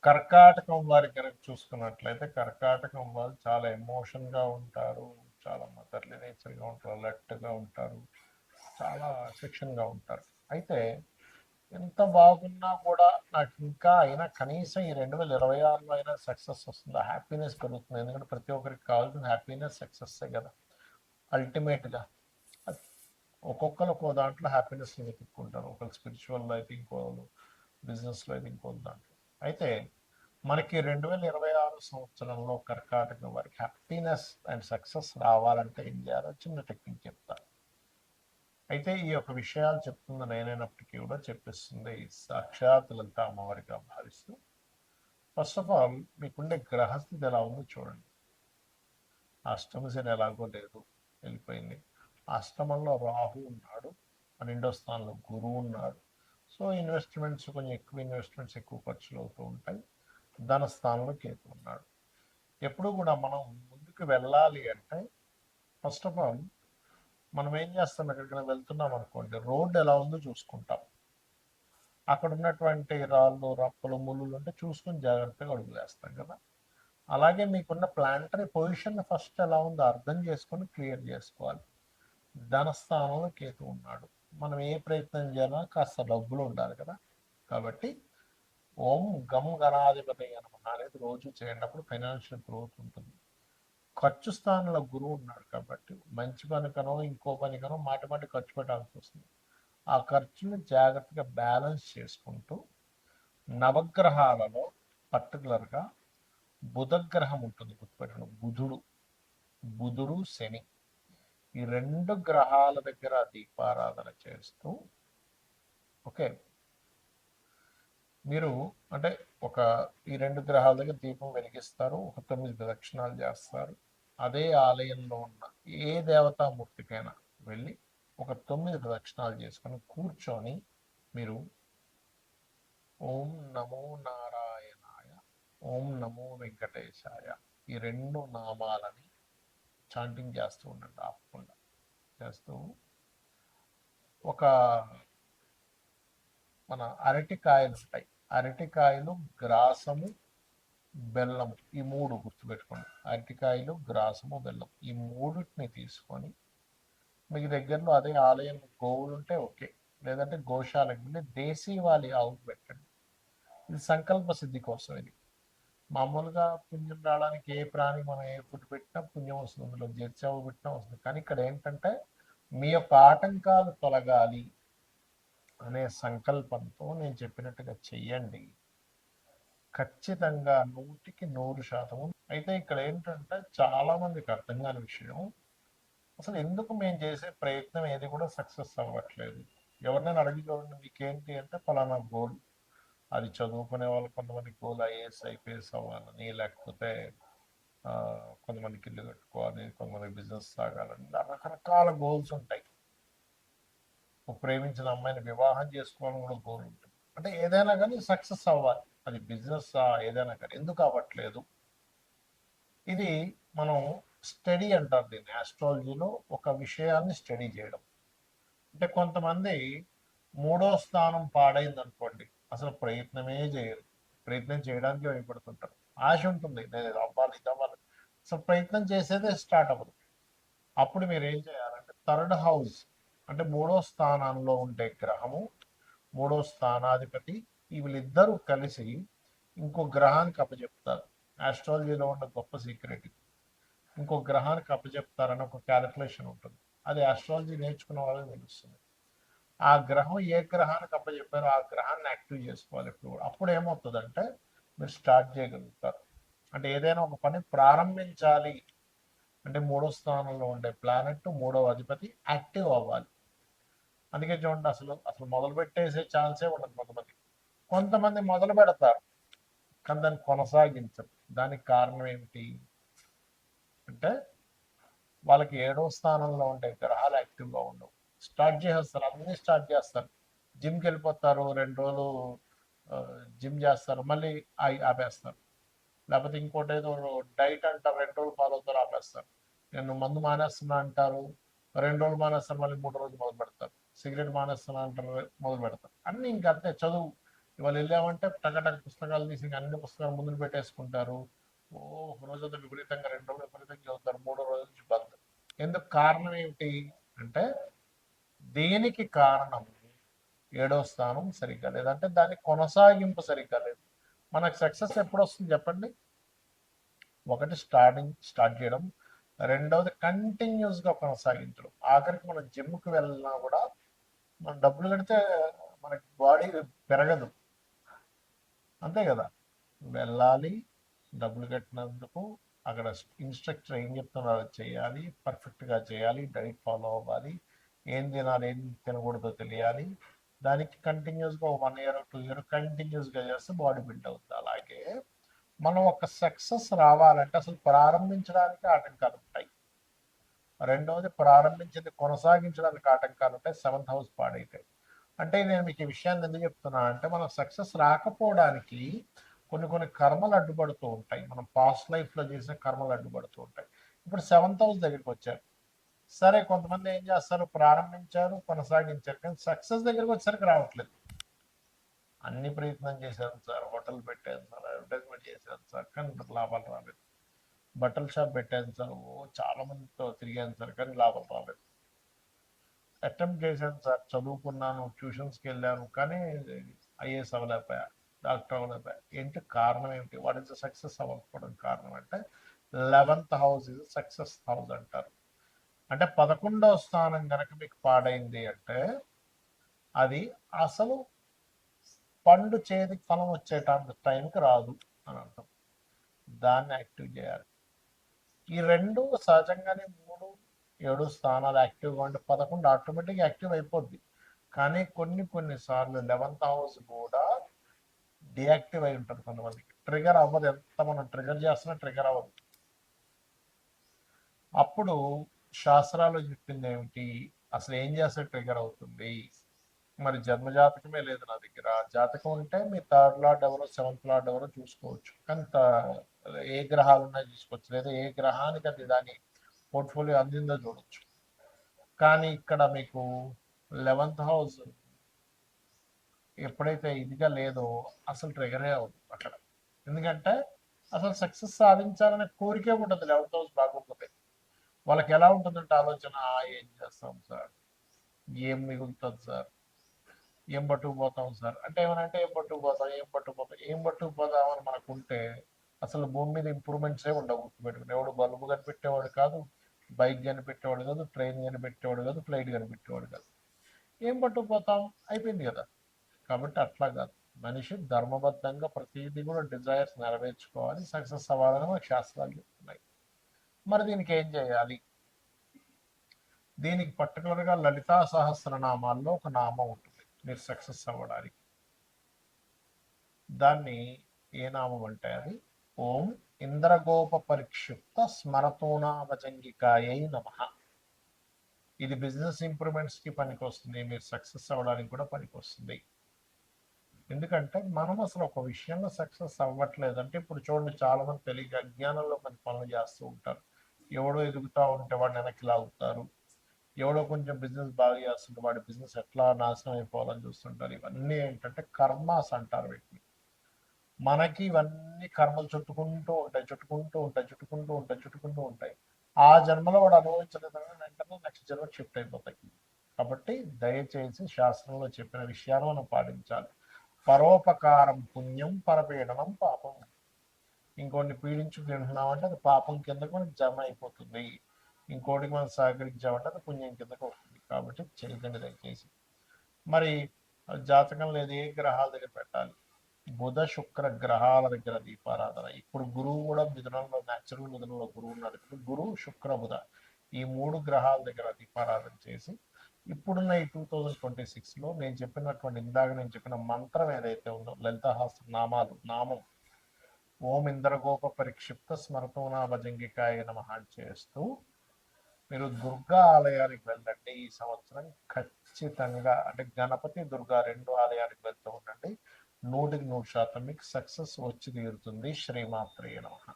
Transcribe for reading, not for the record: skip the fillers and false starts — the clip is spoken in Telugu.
కర్కాటకం వారి కనుక చూసుకున్నట్లయితే కర్కాటకం వాళ్ళు చాలా ఎమోషన్గా ఉంటారు, చాలా మదర్లీ నేచర్గా ఉంటారు, అలర్ట్గా ఉంటారు, చాలా ఎఫెక్షన్గా ఉంటారు. అయితే ఎంత బాగున్నా కూడా నాకు ఇంకా అయినా కనీసం ఈ 2026లో అయినా సక్సెస్ వస్తుందా, హ్యాపీనెస్ పెరుగుతుంది. ఎందుకంటే ప్రతి ఒక్కరికి కావాల్సిన హ్యాపీనెస్ సక్సెస్సే కదా అల్టిమేట్గా. ఒక్కొక్కరు ఒక్కో దాంట్లో హ్యాపీనెస్ వెతుక్కుంటారు. ఒకరు స్పిరిచువల్లో అయితే ఇంకోళ్ళు, బిజినెస్లో అయితే ఇంకో దాంట్లో. అయితే మనకి 2026 సంవత్సరంలో కర్కాటకం వారికి హ్యాపీనెస్ అండ్ సక్సెస్ రావాలంటే ఏం చేయాలో చిన్న టెక్నిక్ చెప్తాను. అయితే ఈ యొక్క విషయాలు చెప్తుంది నేనైనప్పటికీ కూడా చెప్పిస్తుంది సాక్షాత్ లలిత అమ్మవారిగా భావిస్తూ. ఫస్ట్ ఆఫ్ ఆల్ మీకుండే గ్రహస్థితి ఎలా ఉందో చూడండి. అష్టమ శని ఎలాగో లేదు, వెళ్ళిపోయింది. అష్టమంలో రాహు ఉన్నాడు, 12వ స్థానంలో గురువు ఉన్నాడు. సో ఇన్వెస్ట్మెంట్స్ కొంచెం ఎక్కువ ఇన్వెస్ట్మెంట్స్ ఎక్కువ ఖర్చులు అవుతూ ఉంటాయి. ధన స్థానంలో కేతు ఉన్నాడు. ఎప్పుడు కూడా మనం ముందుకు వెళ్ళాలి అంటే ఫస్ట్ ఆఫ్ ఆల్ మనం ఏం చేస్తాం, ఎక్కడికైనా వెళ్తున్నాం అనుకోండి, రోడ్డు ఎలా ఉందో చూసుకుంటాం. అక్కడ ఉన్నటువంటి రాళ్ళు రప్పలు ముళ్ళు ఉంటే చూసుకుని జాగ్రత్తగా అడుగులేస్తాం కదా. అలాగే మీకున్న ప్లాంటరీ పొజిషన్ ఫస్ట్ ఎలా ఉందో అర్థం చేసుకొని క్లియర్ చేసుకోవాలి. ధనస్థానంలో కేతు ఉన్నాడు. మనం ఏ ప్రయత్నం చేయాలన్నా కాస్త డబ్బులు ఉండాలి కదా. కాబట్టి ఓం గమ్ గణాధిపతి నమః అనేది రోజు చేసినప్పుడు ఫైనాన్షియల్ గ్రోత్ ఉంటుంది. ఖర్చు స్థానంలో గురువు ఉన్నాడు కాబట్టి మంచి పనికనో ఇంకో పనికనో మాటి మాటి ఖర్చు పెట్టాల్సి వస్తుంది. ఆ ఖర్చుని జాగ్రత్తగా బ్యాలెన్స్ చేసుకుంటూ నవగ్రహాలలో పర్టికులర్గా బుధగ్రహం ఉంటుంది, గుర్తుపెట్టండి. బుధుడు శని, ఈ రెండు గ్రహాల దగ్గర దీపారాధన చేస్తూ, ఓకే, మీరు అంటే ఒక ఈ రెండు గ్రహాల దగ్గర దీపం వెలిగిస్తారు, ఒక 9 ప్రదక్షిణాలు చేస్తారు. అదే ఆలయంలో ఉన్న ఏ దేవతామూర్తికైనా వెళ్ళి ఒక 9 ప్రదక్షిణాలు చేసుకొని కూర్చొని మీరు ఓం నమో నారాయణాయ, ఓం నమో వెంకటేశాయ, ఈ రెండు నామాలని చాంటింగ్ చేస్తూ ఉండండి ఆపకుండా. చేస్తూ ఒక మన అరటికాయలు ఉంటాయి, అరటికాయలు, గ్రాసము, బెల్లము, ఈ మూడు గుర్తుపెట్టుకోండి. అరటికాయలు, గ్రాసము, బెల్లం, ఈ మూడుని తీసుకొని మీకు దగ్గరలో అదే ఆలయం గోవులు ఉంటే ఓకే, లేదంటే గోశాలకు వెళ్ళి దేశీవాలి ఆవుకు పెట్టండి. ఇది సంకల్ప సిద్ధి కోసం. ఇది మామూలుగా పుణ్యం రావడానికి ఏ ప్రాణి మనం ఏ ఫుడ్ పెట్టినా పుణ్యం వస్తుంది, అందులో జర్చావు పెట్టినా వస్తుంది. కానీ ఇక్కడ ఏంటంటే మీ యొక్క ఆటంకాలు తొలగాలి అనే సంకల్పంతో నేను చెప్పినట్టుగా చెయ్యండి. ఖచ్చితంగా 100% అయితే ఇక్కడ ఏంటంటే చాలా మందికి అర్థం కాని విషయం, అసలు ఎందుకు మేము చేసే ప్రయత్నం ఏది కూడా సక్సెస్ అవ్వట్లేదు. ఎవరినైనా అడిగి చూడండి, మీకేంటి అంటే ఫలానా గోల్. అది చదువుకునే వాళ్ళు కొంతమంది గోల్ ఐఏఎస్ ఐపీఎస్ అవ్వాలని, లేకపోతే కొంతమందికి ఇల్లు కట్టుకోవాలి, కొంతమంది బిజినెస్ సాగాలని, రకరకాల గోల్స్ ఉంటాయి. ప్రేమించిన అమ్మాయిని వివాహం చేసుకోవాలని కూడా గోల్ ఉంటుంది. అంటే ఏదైనా కానీ సక్సెస్ అవ్వాలి, అది బిజినెస్ ఏదైనా కానీ. ఎందుకు అవ్వట్లేదు, ఇది మనం స్టడీ అంటారు దీన్ని ఆస్ట్రాలజీలో. ఒక విషయాన్ని స్టడీ చేయడం అంటే కొంతమంది మూడో స్థానం పాడైంది అనుకోండి, అసలు ప్రయత్నమే చేయరు, ప్రయత్నం చేయడానికి భయపడుతుంటారు. ఆశ ఉంటుంది, నేను ఇది అవ్వాలి ఇది అవ్వాలి, అసలు ప్రయత్నం చేసేదే స్టార్ట్ అవ్వదు. అప్పుడు మీరు ఏం చేయాలంటే థర్డ్ హౌస్ అంటే మూడో స్థానంలో ఉండే గ్రహము, మూడో స్థానాధిపతి, వీళ్ళిద్దరూ కలిసి ఇంకో గ్రహానికి అప్పచెప్తారు. ఆస్ట్రాలజీలో ఉన్న గొప్ప సీక్రెట్. ఇంకో గ్రహానికి అప్పచెప్తారని ఒక క్యాలిక్యులేషన్ ఉంటుంది. అది ఆస్ట్రాలజీ నేర్చుకున్న వాళ్ళకి తెలుస్తుంది. ఆ గ్రహం ఏ గ్రహానికి అప్పచెప్పారో ఆ గ్రహాన్ని యాక్టివ్ చేసుకోవాలి ఎప్పుడు కూడా. అప్పుడు ఏమవుతుందంటే మీరు స్టార్ట్ చేయగలుగుతారు. అంటే ఏదైనా ఒక పని ప్రారంభించాలి అంటే మూడో స్థానంలో ఉండే ప్లానెట్, మూడవ అధిపతి యాక్టివ్ అవ్వాలి. అందుకే చూడండి, అసలు అసలు మొదలు పెట్టేసే ఛాన్సే ఉండదు కొంతమంది. కొంతమంది మొదలు పెడతారు కానీ దాన్ని కొనసాగించరు. దానికి కారణం ఏమిటి అంటే వాళ్ళకి ఏడో స్థానంలో ఉండే గ్రహాలు యాక్టివ్గా ఉండవు. స్టార్ట్ చేసేస్తారు, అన్నీ స్టార్ట్ చేస్తారు. జిమ్కి వెళ్ళిపోతారు, 2 రోజులు జిమ్ చేస్తారు, మళ్ళీ ఆపేస్తారు. లేకపోతే ఇంకోటి ఏదో డైట్ అంటారు, 2 రోజులు ఫాలో అవుతారు, ఆపేస్తారు. నేను మందు మానేస్తున్నా అంటారు, 2 రోజులు మానేస్తారు, మళ్ళీ 3 రోజులు మొదలు పెడతారు. సిగరెట్ మానేస్తున్నా అంటారు, మొదలు పెడతారు. అన్నీ ఇంకంతే. చదువు ఇవాళ వెళ్ళామంటే టకటక పుస్తకాలు తీసి అన్ని పుస్తకాలు ముందు పెట్టేసుకుంటారు. ఓ ఒక రోజంతా విపరీతంగా, 2 రోజులు విపరీతంగా చదువుతారు, 3వ రోజు నుంచి బంద్. ఎందుకు? కారణం ఏమిటి అంటే, దేనికి కారణం? 7వ స్థానం సరిగ్గా లేదు, అంటే దాని కొనసాగింపు సరిగ్గా లేదు. మనకు సక్సెస్ ఎప్పుడు వస్తుంది చెప్పండి? ఒకటి స్టార్ట్ చేయడం, రెండవది కంటిన్యూస్గా కొనసాగించడం. ఆఖరికి మనం జిమ్కి వెళ్ళినా కూడా మనం డబ్బులు కడితే మనకి బాడీ పెరగదు, అంతే కదా? వెళ్ళాలి, డబ్బులు కట్టినందుకు అక్కడ ఇన్స్ట్రక్టర్ ఏం చెప్తున్నారో చేయాలి, పర్ఫెక్ట్గా చేయాలి, డైట్ ఫాలో అవ్వాలి, ఏం తినాలి ఏం తినకూడదో తెలియాలి. దానికి కంటిన్యూస్గా 1 ఇయర్ 2 ఇయర్ కంటిన్యూస్గా చేస్తే బాడీ బిల్డ్ అవుతుంది. అలాగే మనం ఒక సక్సెస్ రావాలంటే అసలు ప్రారంభించడానికి ఆటంకాలు ఉంటాయి, రెండవది ప్రారంభించింది కొనసాగించడానికి ఆటంకాలు ఉంటాయి, 7th హౌస్ పాడైతాయి. అంటే నేను మీకు ఈ విషయాన్ని ఎందుకు చెప్తున్నా అంటే, మనం సక్సెస్ రాకపోవడానికి కొన్ని కర్మలు అడ్డుపడుతూ ఉంటాయి, మనం పాస్ట్ లైఫ్లో చేసిన కర్మలు అడ్డుపడుతూ ఉంటాయి. ఇప్పుడు 7th హౌస్ దగ్గరికి వచ్చారు, సరే కొంతమంది ఏం చేస్తారు, ప్రారంభించారు కొనసాగించారు, కానీ సక్సెస్ దగ్గరికి వచ్చేసరికి రావట్లేదు. అన్ని ప్రయత్నం చేశాను సార్, హోటల్ పెట్టాను సార్, అడ్వర్టైజ్మెంట్ చేశాను సార్, కానీ లాభాలు రాలేదు. బట్టల షాప్ పెట్టాను సార్, చాలా మందితో తిరిగాను సార్, కానీ లాభం రాలేదు. అటెంప్ట్ చేశాను సార్, చదువుకున్నాను, ట్యూషన్స్కి వెళ్ళాను, కానీ ఐఏఎస్ అవ్వలేకపోయా, డాక్టర్ అవ్వలేకపోయా. ఏంటి కారణం ఏమిటి? వాట్ ఇస్ ద సక్సెస్ అవ్వకపోవడం కారణం అంటే, 11th house is success house అంటారు. అంటే 11వ స్థానం కనుక మీకు పాడైంది అంటే, అది అసలు పండు చేతికి ఫలం వచ్చే టైంకి రాదు అని అర్థం. దాన్ని యాక్టివ్ చేయాలి. ఈ రెండు సహజంగానే 3, 7 స్థానాలు యాక్టివ్గా ఉంటే 11 ఆటోమేటిక్గా యాక్టివ్ అయిపోద్ది. కానీ కొన్నిసార్లు 11th హౌస్ కూడా డియాక్టివ్ అయి ఉంటుంది. కొంతమందికి ట్రిగర్ అవ్వదు, ఎంత మనం ట్రిగర్ చేస్తున్నా ట్రిగర్ అవ్వదు. అప్పుడు శాస్త్రాలు చెప్పింది ఏమిటి, అసలు ఏం చేస్తే ట్రిగర్ అవుతుంది? మరి జన్మజాతకమే లేదు నా దగ్గర, జాతకం ఉంటే మీ 3rd లార్డ్ ఎవరో 7th లార్డ్ ఎవరో చూసుకోవచ్చు, కానీ ఏ గ్రహాలు ఉన్నాయో చూసుకోవచ్చు, లేదా ఏ గ్రహానికి అది దాని పోర్ట్ఫోలియో అందిందో చూడొచ్చు. కానీ ఇక్కడ మీకు 11th హౌస్ ఎప్పుడైతే ఇదిగా లేదో అసలు ట్రిగరే అవుతుంది అక్కడ. ఎందుకంటే అసలు సక్సెస్ సాధించాలనే కోరికే ఉంటుంది 11th హౌస్ బాగోకపోతే. వాళ్ళకి ఎలా ఉంటుందంటే ఆలోచన, ఏం చేస్తాం సార్, ఏం మిగులుతుంది సార్, ఏం పట్టుకుపోతాం సార్ అంటే, ఏమనంటే ఏం పట్టుకుపోతాం అని మనకుంటే అసలు భూమి మీద ఇంప్రూవ్మెంట్సే ఉండవు. గుర్తుపెట్టుకుని, ఎవడు బల్బు కనిపెట్టేవాడు కాదు, బైక్ కనిపెట్టేవాడు కాదు, ట్రైన్ కనిపెట్టేవాడు కాదు, ఫ్లైట్ కనిపెట్టేవాడు కాదు. ఏం పట్టుకుపోతాం, అయిపోయింది కదా. కాబట్టి అట్లా కాదు, మనిషి ధర్మబద్ధంగా ప్రతిదీ కూడా డిజైర్స్ నెరవేర్చుకోవాలి, సక్సెస్ అవ్వాలని మనకు శాస్త్రాలు చెప్తున్నాయి. మరి దీనికి ఏం చేయాలి? దీనికి పర్టికులర్గా లలితా సహస్రనామాల్లో ఒక నామం ఉంటుంది మీరు సక్సెస్ అవ్వడానికి. దాన్ని ఏ నామం అంటే అది ఓం ఇంద్రగోప పరిక్షిప్త స్మరతోనామజంగికాయై నమః. ఇది బిజినెస్ ఇంప్రూవ్మెంట్స్కి పనికి వస్తుంది, మీరు సక్సెస్ అవ్వడానికి కూడా పనికి వస్తుంది. ఎందుకంటే మనం అసలు ఒక విషయంలో సక్సెస్ అవ్వట్లేదు అంటే, ఇప్పుడు చూడండి, చాలా మంది తెలియక అజ్ఞానంలో కొన్ని పనులు చేస్తూ ఉంటారు. ఎవడో ఎదుగుతూ ఉంటే వాడిని వెనక్కి లాగుతారు, ఎవడో కొంచెం బిజినెస్ బాగా చేస్తుంటే వాడి బిజినెస్ ఎట్లా నాశనం అయిపోవాలని చూస్తుంటారు. ఇవన్నీ ఏంటంటే కర్మాస్ అంటారు వీటిని. మనకి ఇవన్నీ కర్మలు చుట్టుకుంటూ ఉంటాయి. ఆ జన్మలో వాడు అనుభవించలేదని వెంటనే నెక్స్ట్ జన్మ షిఫ్ట్ అయిపోతాయి. కాబట్టి దయచేసి శాస్త్రంలో చెప్పిన విషయాలు మనం పాటించాలి. పరోపకారం పుణ్యం, పరపీడనం పాపం. ఇంకోటిని పీడించు తింటున్నామంటే అది పాపం కిందకు మనకి జమ అయిపోతుంది, ఇంకోటికి మనం సహకరించామంటే అది పుణ్యం కిందకు వస్తుంది. కాబట్టి చేయకండి దయచేసి. మరి జాతకం లేదు, ఏ గ్రహాల దగ్గర పెట్టాలి? బుధ శుక్ర గ్రహాల దగ్గర దీపారాధన. ఇప్పుడు గురువు కూడా మిథునంలో, న్యాచురల్ మిథునంలో గురువు ఉన్నాడు. గురు శుక్ర బుధ ఈ 3 గ్రహాల దగ్గర దీపారాధన చేసి, ఇప్పుడున్న ఈ 2026లో నేను చెప్పినటువంటి, ఇందాక నేను చెప్పిన మంత్రం ఏదైతే ఉందో, లలితాహాస్త్ర నామం ఓం ఇంద్రగోప పరిక్షిప్త స్మరతోనా భజంగికాయ నమః చేస్తూ మీరు దుర్గా ఆలయానికి వెళ్ళండి. ఈ సంవత్సరం ఖచ్చితంగా, అంటే గణపతి దుర్గా 2 ఆలయానికి వెళ్తూ ఉండండి. 100% మీకు సక్సెస్ వచ్చి తీరుతుంది. శ్రీమాత్రే నమః.